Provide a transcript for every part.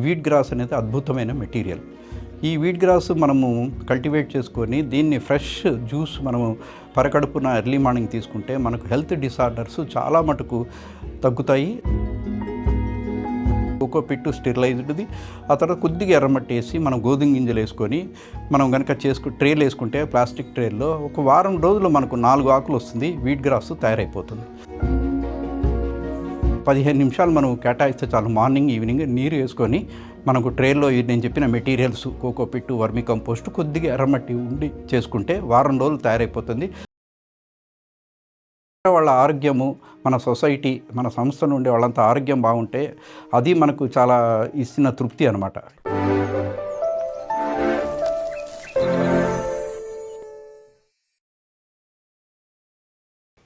Wheat grass అనేది అద్భుతమైన material. ఈ వీట్ గ్రాస్ మనము కల్టివేట్ చేసుకొని దీన్ని ఫ్రెష్ జ్యూస్ మనము పరకడుపున ఎర్లీ మార్నింగ్ తీసుకుంటే మనకు హెల్త్ డిసార్డర్స్ చాలా మటుకు తగ్గుతాయి. కోకో పిట్టు స్టెరిలైజ్డ్ది, ఆ తర్వాత కొద్దిగా ఎర్రమట్టి వేసి మనం గోధుమ గింజలు వేసుకొని మనం కనుక ట్రేలు వేసుకుంటే ప్లాస్టిక్ ట్రేల్లో ఒక వారం రోజుల్లో మనకు 4 ఆకులు వస్తుంది. వీట్ గ్రాస్ తయారైపోతుంది. 15 నిమిషాలు మనం కేటాయిస్తే చాలు. మార్నింగ్ ఈవినింగ్ నీరు వేసుకొని మనకు ట్రేల్లో నేను చెప్పిన మెటీరియల్స్ కోకో పిట్టు, వర్మి కంపోస్ట్, కొద్దిగా ఎర్రమట్టి ఉండి చేసుకుంటే వారం రోజులు తయారైపోతుంది. వాళ్ళ ఆరోగ్యము, మన సొసైటీ, మన సంస్థ నుండి వాళ్ళంతా ఆరోగ్యం బాగుంటే అది మనకు చాలా ఇస్తున్న తృప్తి అన్నమాట.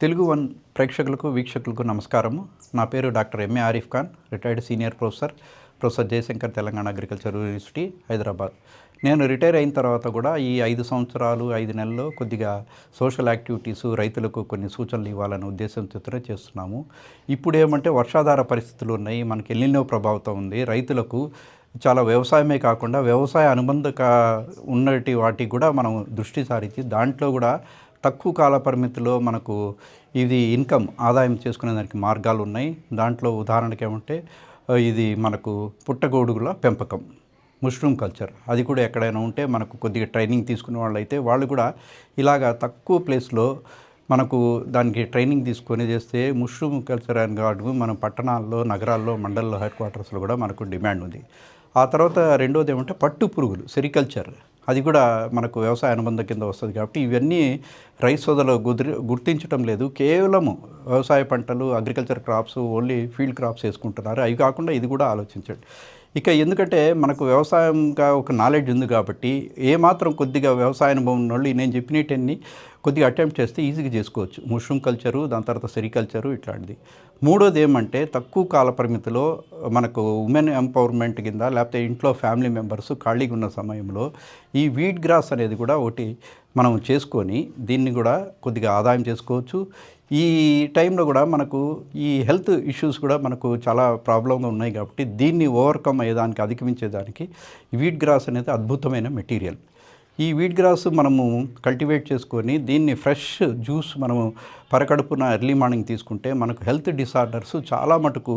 తెలుగు వన్ ప్రేక్షకులకు, వీక్షకులకు నమస్కారము. నా పేరు doctor MA Arif Khan, retired senior professor Jayashankar Telangana agriculture university, Hyderabad. నేను రిటైర్ అయిన తర్వాత కూడా ఈ 5 సంవత్సరాలు 5 నెలల్లో కొద్దిగా సోషల్ యాక్టివిటీస్, రైతులకు కొన్ని సూచనలు ఇవ్వాలనే ఉద్దేశంతో చేస్తున్నాము. ఇప్పుడు ఏమంటే వర్షాధార పరిస్థితులు ఉన్నాయి, మనకి ఎల్నినో ప్రభావితం ఉంది. రైతులకు చాలా వ్యవసాయమే కాకుండా వ్యవసాయ అనుబంధక ఉన్నటి వాటికి కూడా మనం దృష్టి సారించి దాంట్లో కూడా తక్కువ కాల పరిమితిలో మనకు ఇది ఆదాయం చేసుకునే దానికి మార్గాలు ఉన్నాయి. దాంట్లో ఉదాహరణకి ఏమంటే ఇది మనకు పుట్టగొడుగుల పెంపకం, మష్రూమ్ కల్చర్, అది కూడా ఎక్కడైనా ఉంటే మనకు కొద్దిగా ట్రైనింగ్ తీసుకునే వాళ్ళు అయితే వాళ్ళు కూడా ఇలాగా తక్కువ ప్లేస్లో మనకు దానికి ట్రైనింగ్ తీసుకొని చేస్తే మష్రూమ్ కల్చర్ అని కాదు మన పట్టణాల్లో, నగరాల్లో, మండల్లో, హెడ్ క్వార్టర్స్లో కూడా మనకు డిమాండ్ ఉంది. ఆ తర్వాత రెండోది ఏమంటే పట్టు పురుగులు, సెరికల్చర్, అది కూడా మనకు వ్యవసాయ అనుబంధ కింద వస్తుంది. కాబట్టి ఇవన్నీ రైతు సోదరులు గుర్తించడం లేదు. కేవలము వ్యవసాయ పంటలు, agriculture crops, only field crops వేసుకుంటున్నారు. అవి కాకుండా ఇది కూడా ఆలోచించండి. ఇక ఎందుకంటే మనకు వ్యవసాయంగా ఒక నాలెడ్జ్ ఉంది కాబట్టి ఏమాత్రం కొద్దిగా వ్యవసాయ అనుభవం ఉన్న వాళ్ళు నేను చెప్పినవన్నీ కొద్దిగా అటెంప్ట్ చేస్తే ఈజీగా చేసుకోవచ్చు. మష్రూమ్ కల్చరు, దాని తర్వాత సెరికల్చరు ఇట్లాంటిది. మూడోది ఏమంటే తక్కువ కాల పరిమితిలో మనకు ఉమెన్ ఎంపవర్మెంట్ కింద, లేకపోతే ఇంట్లో ఫ్యామిలీ మెంబర్స్ ఖాళీగా ఉన్న సమయంలో ఈ వీట్ గ్రాస్ అనేది కూడా ఒకటి మనం చేసుకొని దీన్ని కూడా కొద్దిగా ఆదాయం చేసుకోవచ్చు. ఈ టైంలో కూడా మనకు ఈ హెల్త్ ఇష్యూస్ కూడా మనకు చాలా ప్రాబ్లంగా ఉన్నాయి కాబట్టి దీన్ని ఓవర్కమ్ అయ్యేదానికి, అధిగమించేదానికి వీట్ గ్రాస్ అనేది అద్భుతమైన మెటీరియల్. ఈ వీట్ గ్రాస్ మనము కల్టివేట్ చేసుకొని దీన్ని ఫ్రెష్ జ్యూస్ మనము పరకడుపున ఎర్లీ మార్నింగ్ తీసుకుంటే మనకు హెల్త్ డిసార్డర్స్ చాలా మటుకు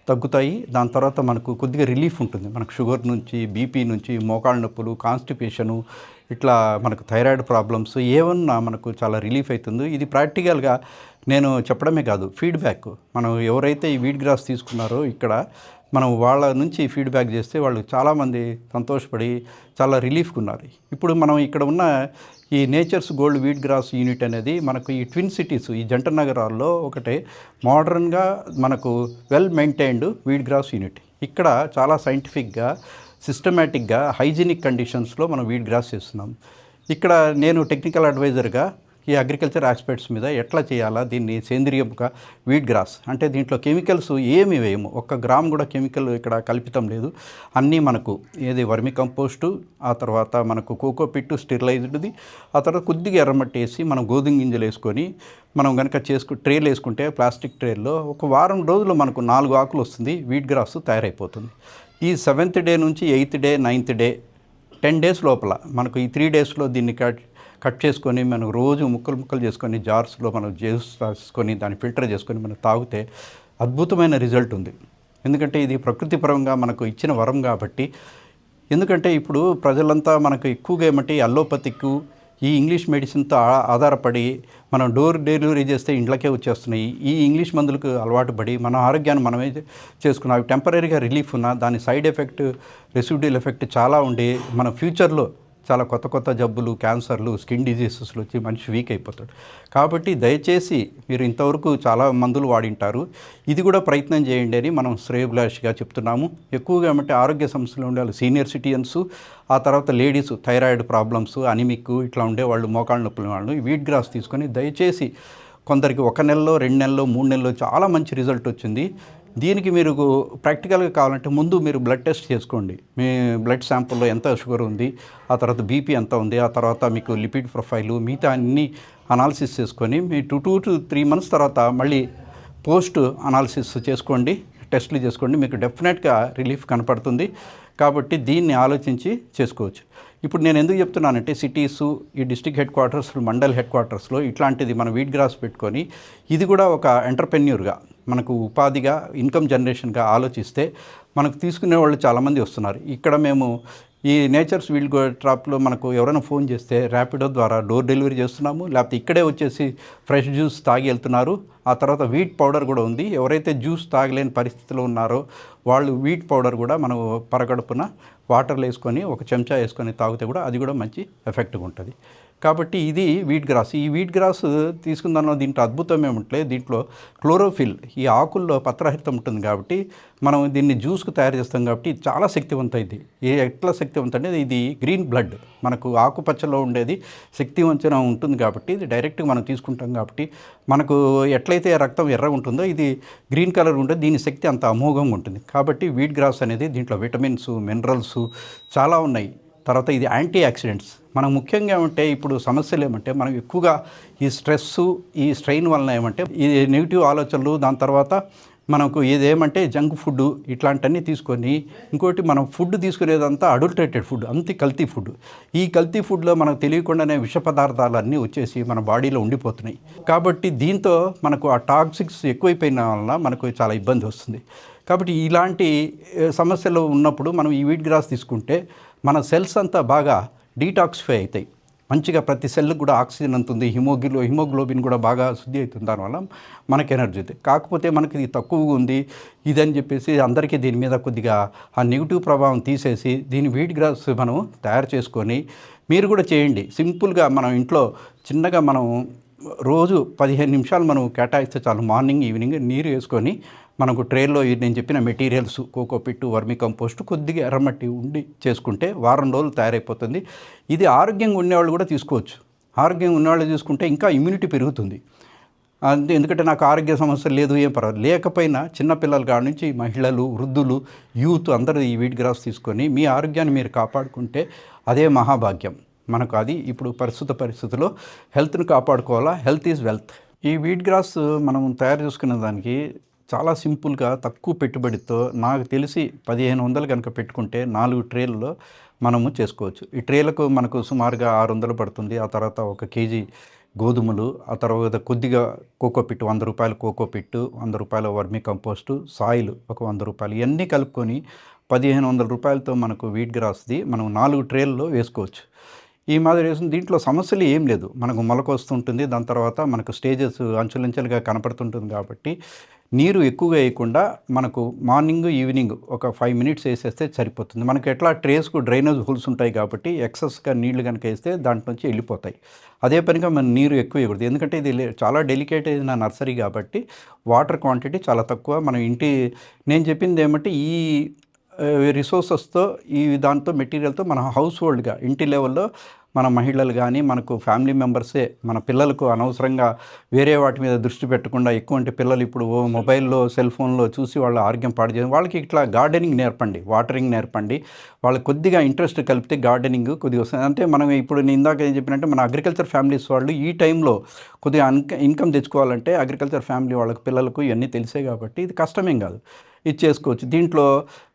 తగ్గుతాయి. దాని తర్వాత మనకు కొద్దిగా రిలీఫ్ ఉంటుంది. మనకు షుగర్ నుంచి, బీపీ నుంచి, మోకాళ్ళ నొప్పులు, కాన్స్టిపేషను, ఇట్లా మనకు థైరాయిడ్ ప్రాబ్లమ్స్ ఏమన్నా మనకు చాలా రిలీఫ్ అవుతుంది. ఇది ప్రాక్టికల్గా నేను చెప్పడమే కాదు, ఫీడ్బ్యాక్ మనం ఎవరైతే ఈ వీట్ గ్రాస్ తీసుకున్నారో ఇక్కడ మనం వాళ్ళ నుంచి ఫీడ్బ్యాక్ చేస్తే వాళ్ళు చాలామంది సంతోషపడి చాలా రిలీఫ్గా ఉన్నారు. ఇప్పుడు మనం ఇక్కడ ఉన్న ఈ nature's gold wheat grass unit అనేది మనకు ఈ ట్విన్ సిటీస్, ఈ జంట నగరాల్లో ఒకటే మోడర్న్గా మనకు well maintained wheat grass unit. ఇక్కడ చాలా సైంటిఫిక్గా, సిస్టమేటిక్గా, హైజీనిక్ కండిషన్స్లో మనం వీట్ గ్రాస్ చేస్తున్నాం. ఇక్కడ నేను టెక్నికల్ అడ్వైజర్గా ఈ అగ్రికల్చర్ ఆస్పెక్ట్స్ మీద ఎట్లా చేయాలా, దీన్ని సేంద్రియంగా వీట్ గ్రాస్ అంటే దీంట్లో కెమికల్స్ ఏమి వేయము, 1 గ్రామ్ కూడా కెమికల్ ఇక్కడ కల్పితం లేదు. అన్నీ మనకు ఏది వర్మి కంపోస్టు, ఆ తర్వాత మనకు కోకో పిట్టు స్టెరిలైజ్డ్ది, ఆ తర్వాత కొద్దిగా ఎర్రమట్టి వేసి మనం గోధుమ గింజలు వేసుకొని మనం కనుక ట్రేలు వేసుకుంటే ప్లాస్టిక్ ట్రేల్లో ఒక వారం రోజుల్లో మనకు 4 ఆకులు వస్తుంది. వీట్ గ్రాస్ తయారైపోతుంది. ఈ 7th డే నుంచి 8th day 9th day 10 days లోపల మనకు ఈ 3 డేస్లో దీన్ని కట్ చేసుకొని మనం రోజు ముక్కలు చేసుకొని జార్స్లో మనం జ్యూస్ తీసుకొని దాన్ని ఫిల్టర్ చేసుకొని మనం తాగితే అద్భుతమైన రిజల్ట్ ఉంది. ఎందుకంటే ఇది ప్రకృతిపరంగా మనకు ఇచ్చిన వరం కాబట్టి. ఎందుకంటే ఇప్పుడు ప్రజలంతా మనకు ఎక్కువగా ఏమంటే అల్లోపతిక్, ఈ ఇంగ్లీష్ మెడిసిన్తో ఆధారపడి మనం డోర్ డెలివరీ చేస్తే ఇంట్లోకే వచ్చేస్తున్నాయి. ఈ ఇంగ్లీష్ మందులకు అలవాటు పడి మన ఆరోగ్యాన్ని మనమే చేసుకున్నాం. అవి టెంపరీగా రిలీఫ్ ఉన్నా దాని సైడ్ ఎఫెక్ట్, రెసిడ్యూల్ ఎఫెక్ట్ చాలా ఉండి మన ఫ్యూచర్లో చాలా కొత్త జబ్బులు, క్యాన్సర్లు, స్కిన్ డిజీసెస్లు వచ్చి మనిషి వీక్ అయిపోతాడు. కాబట్టి దయచేసి మీరు ఇంతవరకు చాలా మందులు వాడింటారు, ఇది కూడా ప్రయత్నం చేయండి అని మనం శ్రేయోభిలాషిగా చెప్తున్నాము. ఎక్కువగా ఏమంటే ఆరోగ్య సమస్యలు ఉండే వాళ్ళు సీనియర్ సిటిజన్స్, ఆ తర్వాత లేడీస్ థైరాయిడ్ ప్రాబ్లమ్స్, అనిమిక్ ఇట్లా ఉండే వాళ్ళు, మోకాళ్ళ నొప్పుల వాళ్ళు వీట్ గ్రాస్ తీసుకొని దయచేసి కొందరికి 1 నెలలో, 2 నెలలో, 3 నెలలో చాలా మంచి రిజల్ట్ వచ్చింది. దీనికి మీరు ప్రాక్టికల్గా కావాలంటే ముందు మీరు బ్లడ్ టెస్ట్ చేసుకోండి. మీ బ్లడ్ శాంపుల్లో ఎంత షుగర్ ఉంది, ఆ తర్వాత బీపీ ఎంత ఉంది, ఆ తర్వాత మీకు లిపిడ్ ప్రొఫైలు, మిగతా అన్ని అనాలిసిస్ చేసుకొని మీ 2 to 3 months తర్వాత మళ్ళీ పోస్ట్ అనాలిసిస్ చేసుకోండి. టెస్టులు చేసుకోండి, మీకు డెఫినెట్గా రిలీఫ్ కనపడుతుంది. కాబట్టి దీన్ని ఆలోచించి చేసుకోవచ్చు. ఇప్పుడు నేను ఎందుకు చెప్తున్నానంటే సిటీసు, ఈ district head quarters, mandal head క్వార్టర్స్లో ఇట్లాంటిది మనం వీట్ గ్రాస్ పెట్టుకొని ఇది కూడా ఒక ఎంటర్ప్రెన్యూర్గా మనకు ఉపాధిగా ఇన్కమ్ జనరేషన్గా ఆలోచిస్తే మనకు తీసుకునే వాళ్ళు చాలామంది వస్తున్నారు. ఇక్కడ మేము ఈ నేచర్స్ వీల్డ్ ట్రాప్లో మనకు ఎవరైనా ఫోన్ చేస్తే ర్యాపిడో ద్వారా డోర్ డెలివరీ చేస్తున్నాము, లేకపోతే ఇక్కడే వచ్చేసి ఫ్రెష్ జ్యూస్ తాగి వెళ్తున్నారు. ఆ తర్వాత వీట్ పౌడర్ కూడా ఉంది. ఎవరైతే జ్యూస్ తాగలేని పరిస్థితిలో ఉన్నారో వాళ్ళు వీట్ పౌడర్ కూడా మనం పరగడుపున వాటర్లో వేసుకొని ఒక చెంచా వేసుకొని తాగితే కూడా అది కూడా మంచి ఎఫెక్ట్గా ఉంటుంది. కాబట్టి ఇది వీట్ గ్రాస్. ఈ వీట్ గ్రాస్ తీసుకుందాం, దీంట్లో అద్భుతం ఏమంటే దీంట్లో క్లోరోఫిల్, ఈ ఆకుల్లో పత్రహరితం ఉంటుంది కాబట్టి మనం దీన్ని జ్యూస్కు తయారు చేస్తాం కాబట్టి చాలా శక్తివంతమైంది. ఎట్లా శక్తివంతం అంటే ఇది గ్రీన్ బ్లడ్, మనకు ఆకుపచ్చలో ఉండేది శక్తివంతం ఉంటుంది కాబట్టి ఇది డైరెక్ట్గా మనం తీసుకుంటాం కాబట్టి మనకు ఎట్లయితే రక్తం ఎర్రగా ఉంటుందో ఇది గ్రీన్ కలర్ ఉంటుంది, దీని శక్తి అంత అమోఘంగా ఉంటుంది. కాబట్టి వీట్ గ్రాస్ అనేది దీంట్లో విటమిన్స్, మినరల్స్ చాలా ఉన్నాయి. తర్వాత ఇది యాంటీ ఆక్సిడెంట్స్. మనం ముఖ్యంగా ఏమంటే ఇప్పుడు సమస్యలు ఏమంటే మనం ఎక్కువగా ఈ స్ట్రెస్సు, ఈ స్ట్రెయిన్ వలన ఏమంటే ఈ నెగిటివ్ ఆలోచనలు, దాని తర్వాత మనకు ఇదేమంటే జంక్ ఫుడ్ ఇట్లాంటివన్నీ తీసుకొని, ఇంకోటి మనం ఫుడ్ తీసుకునేదంతా అడల్టరేటెడ్ ఫుడ్, అంతే కల్తీ ఫుడ్. ఈ కల్తీ ఫుడ్లో మనకు తెలియకుండానే విష పదార్థాలు అన్నీ వచ్చేసి మన బాడీలో ఉండిపోతున్నాయి. కాబట్టి దీంతో మనకు ఆ టాక్సిక్స్ ఎక్కువైపోయిన వలన మనకు చాలా ఇబ్బంది వస్తుంది. కాబట్టి ఇలాంటి సమస్యలు ఉన్నప్పుడు మనం ఈ వీట్ గ్రాస్ తీసుకుంటే మన సెల్స్ అంతా బాగా డీటాక్సిఫై అవుతాయి. మంచిగా ప్రతి సెల్కి కూడా ఆక్సిజన్ అందుతుంది, హిమోగ్లోబిన్ కూడా బాగా శుద్ధి అవుతుంది. దానివల్ల మనకు ఎనర్జీ అవుతుంది. కాకపోతే మనకి ఇది తక్కువగా ఉంది ఇదని చెప్పేసి అందరికీ దీని మీద కొద్దిగా ఆ నెగిటివ్ ప్రభావం తీసేసి దీని వీట్ గ్రాస్ మనం తయారు చేసుకొని మీరు కూడా చేయండి. సింపుల్గా మనం ఇంట్లో చిన్నగా మనం రోజు 15 నిమిషాలు మనం కేటాయిస్తే చాలు. మార్నింగ్ ఈవినింగ్ నీరు వేసుకొని మనకు ట్రేలో నేను చెప్పిన మెటీరియల్స్ కోకోపిట్టు, వర్మి కంపోస్ట్, కొద్దిగా ఎర్రమట్టి ఉండి చేసుకుంటే వారం రోజులు తయారైపోతుంది. ఇది ఆరోగ్యంగా ఉండేవాళ్ళు కూడా తీసుకోవచ్చు. ఆరోగ్యంగా ఉన్నవాళ్ళు తీసుకుంటే ఇంకా ఇమ్యూనిటీ పెరుగుతుంది. అంతే, ఎందుకంటే నాకు ఆరోగ్య సమస్యలు లేదు, ఏం పర్వాలేదు. లేకపోయినా చిన్నపిల్లల కాడ నుంచి మహిళలు, వృద్ధులు, యూత్ అందరూ ఈ వీట్ గ్రాస్ తీసుకొని మీ ఆరోగ్యాన్ని మీరు కాపాడుకుంటే అదే మహాభాగ్యం. మనకు అది ఇప్పుడు పరిస్థితుల్లో హెల్త్ని కాపాడుకోవాలా. Health is wealth. ఈ వీట్ గ్రాస్ మనం తయారు చేసుకునే దానికి చాలా సింపుల్గా తక్కువ పెట్టుబడితో నాకు తెలిసి 1500 కనుక పెట్టుకుంటే 4 ట్రేల్లో మనము చేసుకోవచ్చు. ఈ ట్రేలకు మనకు సుమారుగా 600 పడుతుంది. ఆ తర్వాత 1 కేజీ గోధుమలు, ఆ తర్వాత కొద్దిగా కోకోపిట్, 100 రూపాయలు కోకోపిట్టు, 100 రూపాయల వర్మి కంపోస్టు, సాయిల్ ఒక 100 రూపాయలు, ఇవన్నీ కలుపుకొని 1500 రూపాయలతో మనకు వీట్ గ్రాస్ది మనం 4 ట్రేల్లో వేసుకోవచ్చు. ఈ మాదిరి వేసిన దీంట్లో సమస్యలు ఏం లేదు. మనకు మొలక వస్తుంటుంది, దాని తర్వాత మనకు స్టేజెస్ అంచులంచెలుగా కనపడుతుంటుంది. కాబట్టి నీరు ఎక్కువగా వేయకుండా మనకు మార్నింగ్ ఈవినింగ్ ఒక 5 మినిట్స్ వేసేస్తే సరిపోతుంది. మనకు ఎట్లా ట్రేస్కు డ్రైనేజ్ హోల్స్ ఉంటాయి కాబట్టి ఎక్సెస్గా నీళ్లు కనుక వేస్తే దాంట్లో నుంచి వెళ్ళిపోతాయి. అదే పనిగా మనం నీరు ఎక్కువ వేయకూడదు, ఎందుకంటే ఇది చాలా డెలికేట్ అయిన నర్సరీ కాబట్టి వాటర్ క్వాంటిటీ చాలా తక్కువ. మనం నేను చెప్పింది ఏమంటే ఈ రిసోర్సెస్తో, ఈ దాంతో మెటీరియల్తో మన హౌస్ హోల్డ్గా ఇంటి లెవెల్లో మన మహిళలు కానీ మనకు ఫ్యామిలీ మెంబర్సే మన పిల్లలకు అనవసరంగా వేరే వాటి మీద దృష్టి పెట్టకుండా, ఎక్కువ అంటే పిల్లలు ఇప్పుడు మొబైల్లో, సెల్ ఫోన్లో చూసి వాళ్ళ ఆరోగ్యం పాడు చేయడం, వాళ్ళకి ఇట్లా గార్డెనింగ్ నేర్పండి, వాటరింగ్ నేర్పండి. వాళ్ళకి కొద్దిగా ఇంట్రెస్ట్ కలిపితే గార్డెనింగ్ కొద్దిగా వస్తుంది. అంటే మనం ఇప్పుడు నేను ఇందాక ఏం చెప్పినట్టే మన అగ్రికల్చర్ ఫ్యామిలీస్ వాళ్ళు ఈ టైంలో కొద్దిగా ఇన్కమ్ తెచ్చుకోవాలంటే అగ్రికల్చర్ ఫ్యామిలీ వాళ్ళకి పిల్లలకు ఇవన్నీ తెలిసే కాబట్టి ఇది కష్టమేం కాదు, ఇది చేసుకోవచ్చు. దీంట్లో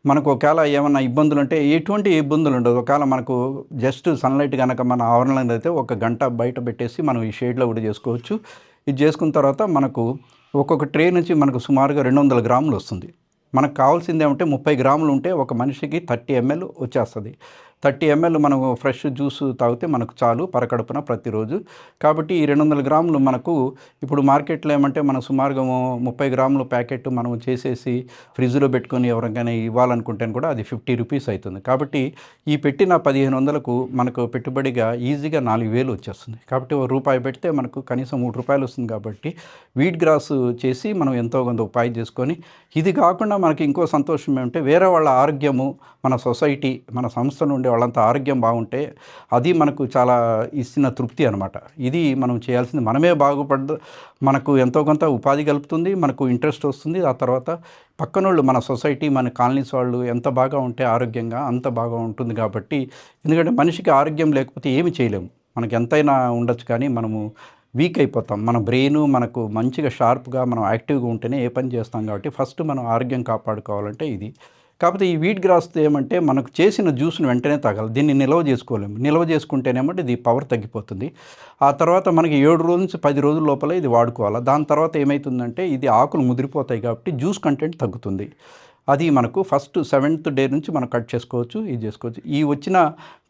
మనకు ఒకవేళ ఏమన్నా ఇబ్బందులు అంటే ఎటువంటి ఇబ్బందులు ఉండదు. ఒకవేళ మనకు జస్ట్ సన్లైట్ కనుక మన ఆవరణలో అయితే 1 గంట బయట పెట్టేసి మనం ఈ షేడ్లో కూడా చేసుకోవచ్చు. ఇది చేసుకున్న తర్వాత మనకు ఒక్కొక్క ట్రే నుంచి మనకు సుమారుగా 200 గ్రాములు వస్తుంది. మనకు కావాల్సింది ఏమంటే 30 గ్రాములు ఉంటే ఒక మనిషికి 30 ml వచ్చేస్తుంది. 30 ml మనం ఫ్రెష్ జ్యూస్ తాగితే మనకు చాలు పరకడుపున ప్రతిరోజు. కాబట్టి ఈ 200 గ్రాములు మనకు ఇప్పుడు మార్కెట్లో ఏమంటే మనం సుమారుగా 30 గ్రాముల ప్యాకెట్ మనం చేసేసి ఫ్రిడ్జ్లో పెట్టుకొని ఎవరికైనా ఇవ్వాలనుకుంటే కూడా అది 50 రూపీస్ అవుతుంది. కాబట్టి ఈ పెట్టిన 1500కు మనకు పెట్టుబడిగా ఈజీగా 4000 వచ్చేస్తుంది. కాబట్టి ₹1 పెడితే మనకు కనీసం ₹3 వస్తుంది. కాబట్టి వీట్ గ్రాస్ చేసి మనం ఎంతో కొంత ఉపాయం చేసుకొని, ఇది కాకుండా మనకి ఇంకో సంతోషం ఏమంటే వేరే వాళ్ళ ఆరోగ్యము, మన సొసైటీ, మన సంస్థ నుండి వాళ్ళంతా ఆరోగ్యం బాగుంటే అది మనకు చాలా ఇచ్చిన తృప్తి అనమాట. ఇది మనం చేయాల్సింది. మనమే మనకు ఎంతో కొంత ఉపాధి కలుపుతుంది, మనకు ఇంట్రెస్ట్ వస్తుంది. ఆ తర్వాత పక్కనోళ్ళు, మన సొసైటీ, మన కాలనీస్ వాళ్ళు ఎంత బాగా ఉంటే ఆరోగ్యంగా అంత బాగా ఉంటుంది. కాబట్టి ఎందుకంటే మనిషికి ఆరోగ్యం లేకపోతే ఏమి చేయలేము. మనకి ఎంతైనా ఉండొచ్చు కానీ మనము వీక్ అయిపోతాం. మన బ్రెయిన్ మనకు మంచిగా షార్ప్గా మనం యాక్టివ్గా ఉంటేనే ఏ పని చేస్తాం కాబట్టి ఫస్ట్ మనం ఆరోగ్యం కాపాడుకోవాలంటే ఇది. కాకపోతే ఈ వీట్ గ్రాస్‌తో ఏమంటే మనకు చేసిన జ్యూస్‌ని వెంటనే తాగాలి. దీన్ని నిల్వ చేసుకోలేము. నిల్వ చేసుకుంటేనేమంటే ఇది పవర్ తగ్గిపోతుంది. ఆ తర్వాత మనకి 7 రోజుల నుంచి 10 రోజుల లోపల ఇది వాడుకోవాలా. దాని తర్వాత ఏమైతుందంటే ఇది ఆకులు ముదిరిపోతాయి కాబట్టి జ్యూస్ కంటెంట్ తగ్గుతుంది. అది మనకు ఫస్ట్ 7th డే నుంచి మనం కట్ చేసుకోవచ్చు. ఇది చేసుకోవచ్చు. ఈ వచ్చిన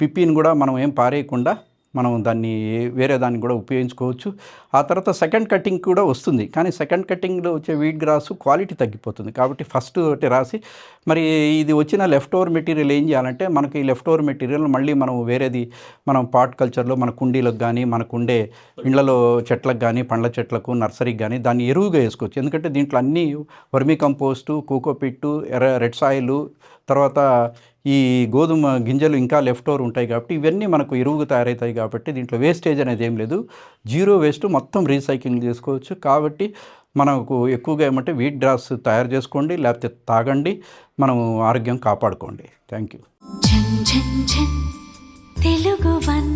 పిప్పీని కూడా మనం ఏం పారేయకుండా మనం దాన్ని వేరే దానికి కూడా ఉపయోగించుకోవచ్చు. ఆ తర్వాత సెకండ్ కటింగ్ కూడా వస్తుంది. కానీ సెకండ్ కటింగ్‌లో వచ్చే వీట్ గ్రాస్ క్వాలిటీ తగ్గిపోతుంది. కాబట్టి ఫస్ట్ ఒకటి రాసి మరి ఇది వచ్చిన లెఫ్ట్ ఓవర్ మెటీరియల్ ఏం చేయాలంటే మనకి లెఫ్ట్ ఓవర్ మెటీరియల్ మళ్ళీ మనం వేరేది మనం పాట్ కల్చర్‌లో మన కుండీలకు గానీ, మనకుండే ఇండ్లలో చెట్లకు గానీ, పండ్ల చెట్లకు, నర్సరీకి గానీ దాన్ని ఎరువుగా వేసుకోవచ్చు. ఎందుకంటే దీంట్లో అన్నీ vermi compost, cocopeat, red soil, తర్వాత ఈ గోధుమ గింజలు ఇంకా లెఫ్ట్ ఓవర్ ఉంటాయి కాబట్టి ఇవన్నీ మనకు ఎరువుగా తయారవుతాయి కాబట్టి దీంట్లో వేస్టేజ్ అనేది ఏం లేదు. జీరో వేస్ట్ మొత్తం రీసైక్లింగ్ చేసుకోవచ్చు. కాబట్టి మనకు ఎక్కువగా ఏమంటే వీట్ గ్రాస్ తయారు చేసుకోండి, లేకపోతే తాగండి, మనం ఆరోగ్యం కాపాడుకోండి. Thank you. ఝన్ ఝన్ ఝన్ తెలుగు వన్